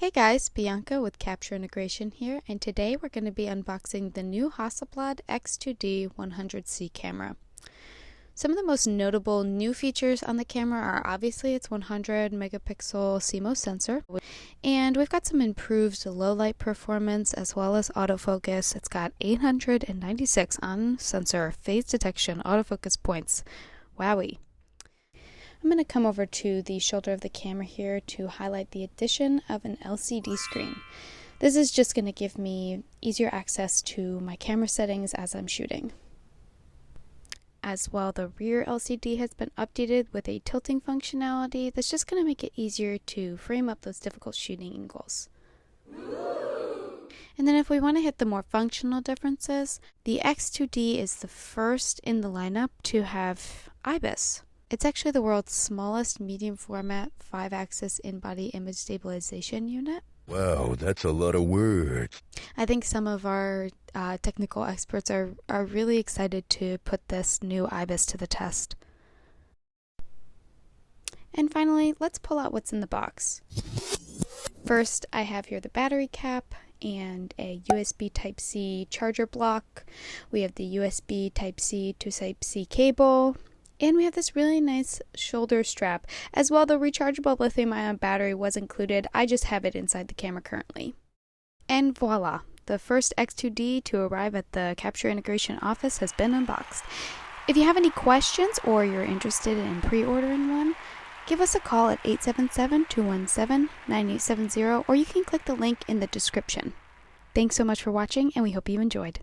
Hey guys, Bianca with Capture Integration here, and today we're going to be unboxing the new Hasselblad X2D 100C camera. Some of the most notable new features on the camera are obviously its 100 megapixel CMOS sensor, and we've got some improved low light performance as well as autofocus. It's got 896 on sensor phase detection autofocus points. Wowie. I'm going to come over to the shoulder of the camera here to highlight the addition of an LCD screen. This is just going to give me easier access to my camera settings as I'm shooting. As well, the rear LCD has been updated with a tilting functionality that's just going to make it easier to frame up those difficult shooting angles. And then if we want to hit the more functional differences, the X2D is the first in the lineup to have IBIS. It's actually the world's smallest medium format 5-axis in-body image stabilization unit. Wow, that's a lot of words. I think some of our technical experts are really excited to put this new IBIS to the test. And finally, let's pull out what's in the box. First, I have here the battery cap and a USB Type-C charger block. We have the USB Type-C to Type-C cable. And we have this really nice shoulder strap. As well, the rechargeable lithium-ion battery was included. I just have it inside the camera currently. And voila! The first X2D to arrive at the Capture Integration office has been unboxed. If you have any questions or you're interested in pre-ordering one, give us a call at 877-217-9870 or you can click the link in the description. Thanks so much for watching and we hope you enjoyed.